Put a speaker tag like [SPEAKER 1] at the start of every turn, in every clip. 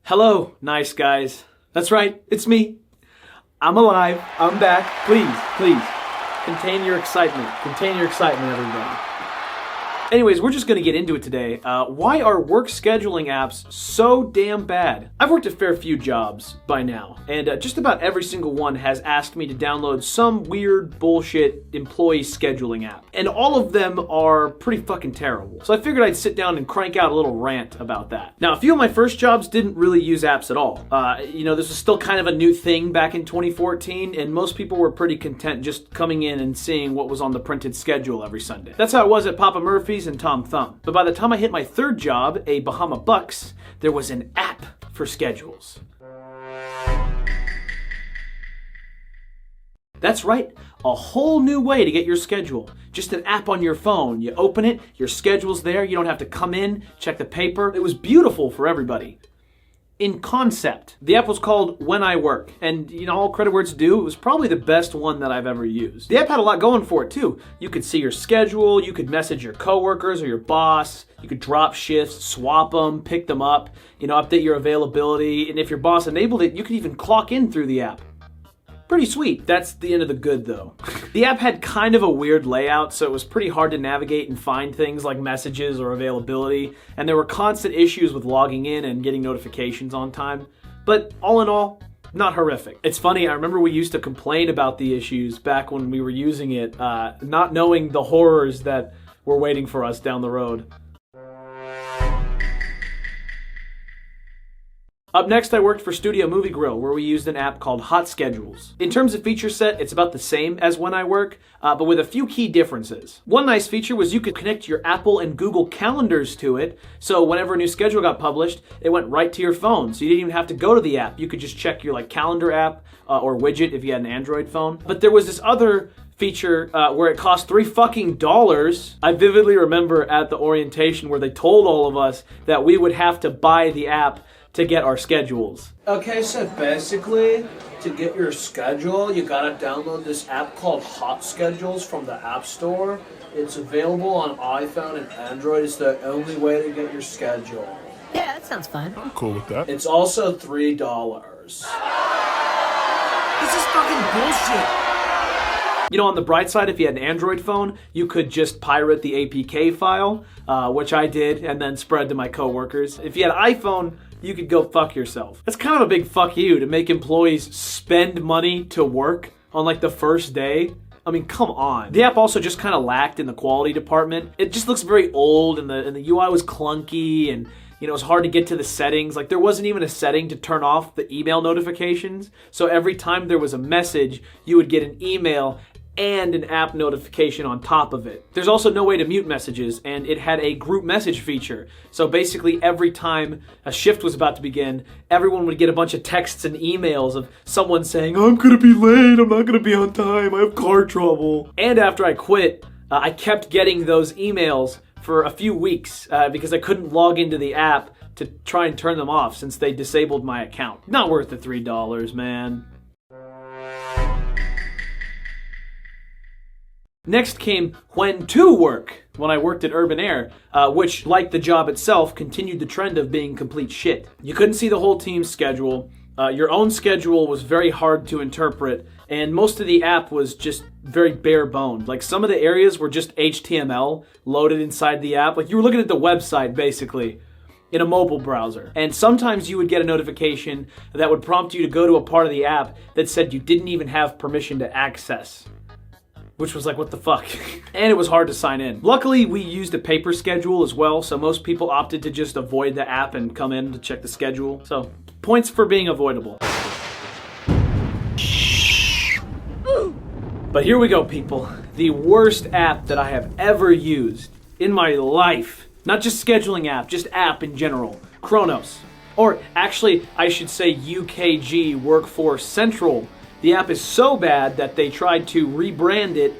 [SPEAKER 1] Hello, nice guys. That's right, it's me. I'm alive. I'm back. Please, contain your excitement. Contain your excitement, everybody. Anyways, we're just going to get into it today. Why are work scheduling apps so damn bad? I've worked a fair few jobs by now, and just about every single one has asked me to download some weird bullshit employee scheduling app. And all of them are pretty fucking terrible. So I figured I'd sit down and crank out a little rant about that. Now, a few of my first jobs didn't really use apps at all. This was still kind of a new thing back in 2014, and most people were pretty content just coming in and seeing what was on the printed schedule every Sunday. That's how it was at Papa Murphy's and Tom Thumb. But by the time I hit my third job, a Bahama Bucks, there was an app for schedules. That's right, a whole new way to get your schedule. Just an app on your phone. You open it, your schedule's there, you don't have to come in, check the paper. It was beautiful for everybody. In concept, the app was called When I Work, and all credit where it's due, it was probably the best one that I've ever used. The app had a lot going for it too. You could see your schedule, you could message your coworkers or your boss, you could drop shifts, swap them, pick them up, update your availability, and if your boss enabled it, you could even clock in through the app. Pretty sweet. That's the end of the good though. The app had kind of a weird layout, so it was pretty hard to navigate and find things like messages or availability, and there were constant issues with logging in and getting notifications on time. But all in all, not horrific. It's funny, I remember we used to complain about the issues back when we were using it, not knowing the horrors that were waiting for us down the road. Up next, I worked for Studio Movie Grill, where we used an app called Hotschedules. In terms of feature set, it's about the same as When I Work, but with a few key differences. One nice feature was you could connect your Apple and Google calendars to it, so whenever a new schedule got published, it went right to your phone, so you didn't even have to go to the app. You could just check your calendar app or widget if you had an Android phone. But there was this other feature where it cost $3 I vividly remember at the orientation where they told all of us that we would have to buy the app to get our schedules.
[SPEAKER 2] Okay, so basically, to get your schedule, you gotta download this app called Hotschedules from the App Store. It's available on iPhone and Android. It's the only way to get your schedule.
[SPEAKER 3] Yeah, that sounds fun.
[SPEAKER 4] I'm cool with that.
[SPEAKER 2] It's also $3.
[SPEAKER 3] This is fucking bullshit.
[SPEAKER 1] On the bright side, if you had an Android phone, you could just pirate the APK file, which I did, and then spread to my coworkers. If you had an iPhone, you could go fuck yourself. That's kind of a big fuck you to make employees spend money to work on the first day. I mean, come on. The app also just kind of lacked in the quality department. It just looks very old, and the UI was clunky, and it was hard to get to the settings. There wasn't even a setting to turn off the email notifications. So every time there was a message, you would get an email and an app notification on top of it. There's also no way to mute messages, and it had a group message feature. So basically every time a shift was about to begin, everyone would get a bunch of texts and emails of someone saying, "I'm gonna be late, I'm not gonna be on time, I have car trouble." And after I quit, I kept getting those emails for a few weeks because I couldn't log into the app to try and turn them off since they disabled my account. Not worth the $3, man. Next came When to Work, when I worked at Urban Air, which, like the job itself, continued the trend of being complete shit. You couldn't see the whole team's schedule, your own schedule was very hard to interpret, and most of the app was just very bare boned. Some of the areas were just HTML loaded inside the app. You were looking at the website, basically, in a mobile browser. And sometimes you would get a notification that would prompt you to go to a part of the app that said you didn't even have permission to access. Which was what the fuck? And it was hard to sign in. Luckily, we used a paper schedule as well, so most people opted to just avoid the app and come in to check the schedule. So, points for being avoidable. But here we go, people. The worst app that I have ever used in my life. Not just scheduling app, just app in general. Kronos. Or actually, I should say UKG Workforce Central. The app is so bad that they tried to rebrand it,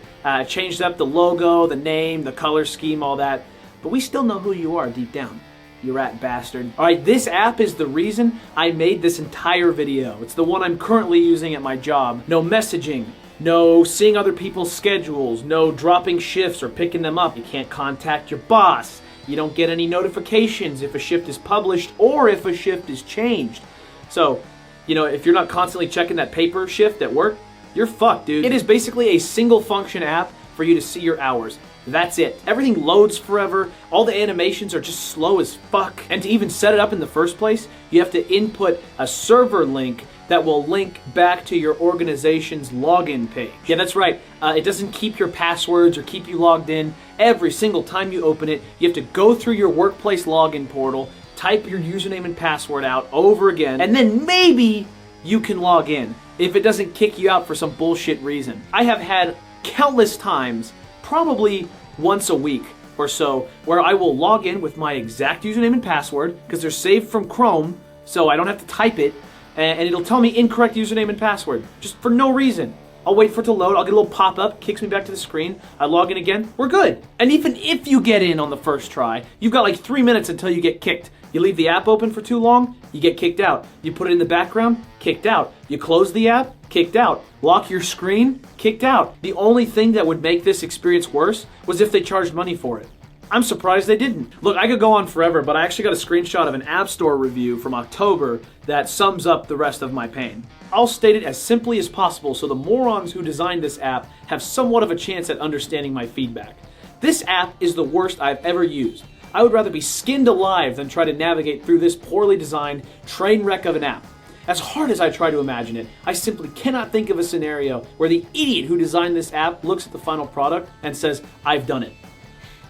[SPEAKER 1] changed up the logo, the name, the color scheme, all that. But we still know who you are deep down, you rat bastard. Alright, this app is the reason I made this entire video. It's the one I'm currently using at my job. No messaging, no seeing other people's schedules, no dropping shifts or picking them up. You can't contact your boss. You don't get any notifications if a shift is published or if a shift is changed. So, if you're not constantly checking that paper shift at work, you're fucked, dude. It is basically a single function app for you to see your hours. That's it. Everything loads forever. All the animations are just slow as fuck. And to even set it up in the first place, you have to input a server link that will link back to your organization's login page. Yeah, that's right. It doesn't keep your passwords or keep you logged in. Every single time you open it, you have to go through your workplace login portal, type your username and password out over again, and then maybe you can log in if it doesn't kick you out for some bullshit reason. I have had countless times, probably once a week or so, where I will log in with my exact username and password because they're saved from Chrome, so I don't have to type it, and it'll tell me incorrect username and password, just for no reason. I'll wait for it to load, I'll get a little pop-up, kicks me back to the screen, I log in again, we're good. And even if you get in on the first try, you've got like 3 minutes until you get kicked. You leave the app open for too long, you get kicked out. You put it in the background, kicked out. You close the app, kicked out. Lock your screen, kicked out. The only thing that would make this experience worse was if they charged money for it. I'm surprised they didn't. Look, I could go on forever, but I actually got a screenshot of an App Store review from October that sums up the rest of my pain. I'll state it as simply as possible so the morons who designed this app have somewhat of a chance at understanding my feedback. This app is the worst I've ever used. I would rather be skinned alive than try to navigate through this poorly designed train wreck of an app. As hard as I try to imagine it, I simply cannot think of a scenario where the idiot who designed this app looks at the final product and says, "I've done it."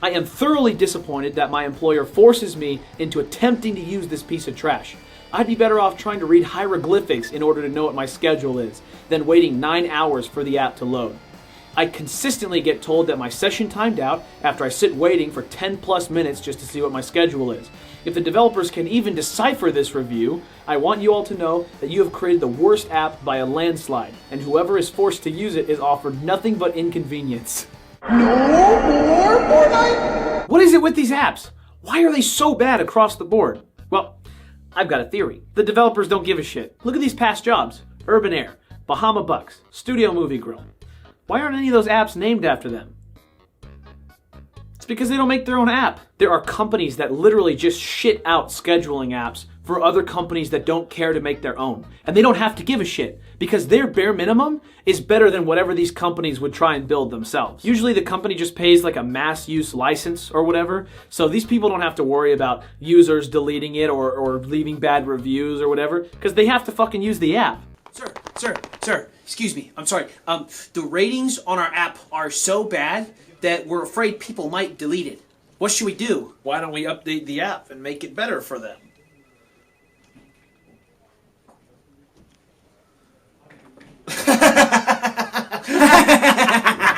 [SPEAKER 1] I am thoroughly disappointed that my employer forces me into attempting to use this piece of trash. I'd be better off trying to read hieroglyphics in order to know what my schedule is than waiting 9 hours for the app to load. I consistently get told that my session timed out after I sit waiting for 10 plus minutes just to see what my schedule is. If the developers can even decipher this review, I want you all to know that you have created the worst app by a landslide, and whoever is forced to use it is offered nothing but inconvenience. No more Fortnite? What is it with these apps? Why are they so bad across the board? Well, I've got a theory. The developers don't give a shit. Look at these past jobs. Urban Air, Bahama Bucks, Studio Movie Grill. Why aren't any of those apps named after them? It's because they don't make their own app. There are companies that literally just shit out scheduling apps for other companies that don't care to make their own. And they don't have to give a shit because their bare minimum is better than whatever these companies would try and build themselves. Usually the company just pays like a mass use license or whatever, so these people don't have to worry about users deleting it or leaving bad reviews or whatever because they have to fucking use the app.
[SPEAKER 4] Sir, excuse me, I'm sorry. The ratings on our app are so bad that we're afraid people might delete it. What should we do?
[SPEAKER 2] Why don't we update the app and make it better for them?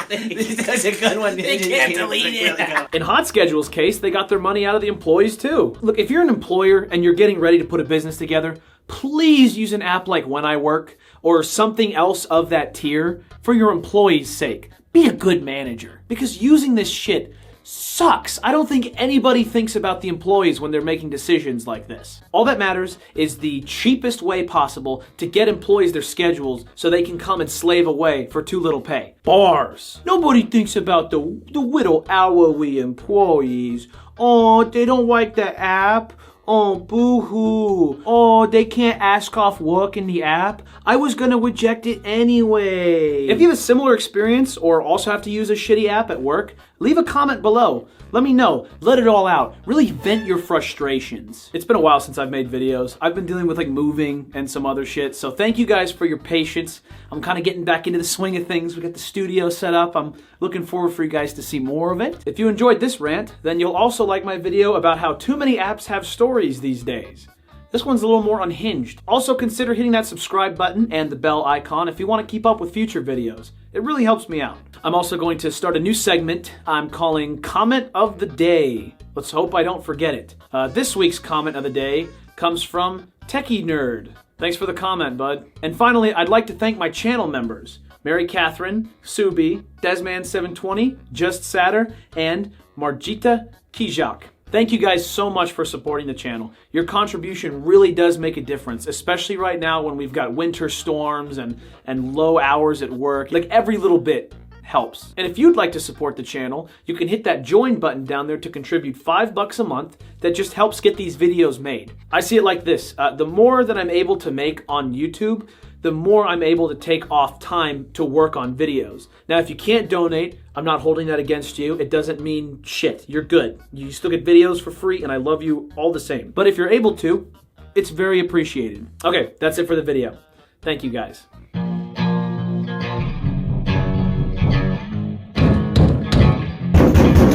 [SPEAKER 4] That's a good one. They can't delete it.
[SPEAKER 1] In Hotschedules' case, they got their money out of the employees too. Look, if you're an employer and you're getting ready to put a business together, please use an app like When I Work or something else of that tier for your employees' sake. Be a good manager because using this shit sucks. I don't think anybody thinks about the employees when they're making decisions like this. All that matters is the cheapest way possible to get employees their schedules so they can come and slave away for too little pay. Bars. Nobody thinks about the little hourly employees. Oh, they don't like the app. Oh, boo-hoo. Oh, they can't ask off work in the app. I was gonna reject it anyway. If you have a similar experience or also have to use a shitty app at work, leave a comment below. Let me know. Let it all out. Really vent your frustrations. It's been a while since I've made videos. I've been dealing with like moving and some other shit. So thank you guys for your patience. I'm kind of getting back into the swing of things. We got the studio set up. I'm looking forward for you guys to see more of it. If you enjoyed this rant, then you'll also like my video about how too many apps have stories these days. This one's a little more unhinged. Also consider hitting that subscribe button and the bell icon if you want to keep up with future videos. It really helps me out. I'm also going to start a new segment I'm calling Comment of the Day. Let's hope I don't forget it. This week's comment of the day comes from Techie Nerd. Thanks for the comment, bud. And finally, I'd like to thank my channel members. Mary Catherine, Subi, Desman720, Just Satter, and Margitta Kijak. Thank you guys so much for supporting the channel. Your contribution really does make a difference, especially right now when we've got winter storms and low hours at work. Like every little bit helps. And if you'd like to support the channel, you can hit that join button down there to contribute $5 a month. That just helps get these videos made. I see it like this. The more that I'm able to make on YouTube, the more I'm able to take off time to work on videos. Now, if you can't donate, I'm not holding that against you. It doesn't mean shit. You're good. You still get videos for free, and I love you all the same. But if you're able to, it's very appreciated. Okay, that's it for the video. Thank you, guys.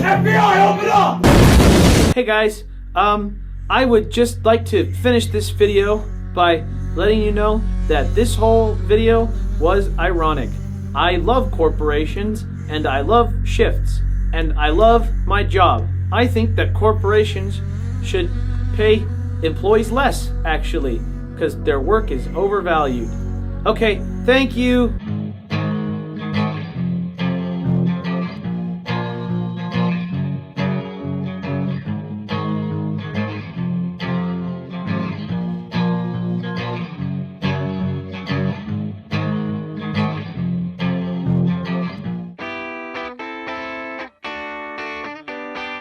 [SPEAKER 2] FBI, open up!
[SPEAKER 1] Hey guys, I would just like to finish this video by letting you know that this whole video was ironic. I love corporations, and I love shifts, and I love my job. I think that corporations should pay employees less, actually, because their work is overvalued. Okay, thank you.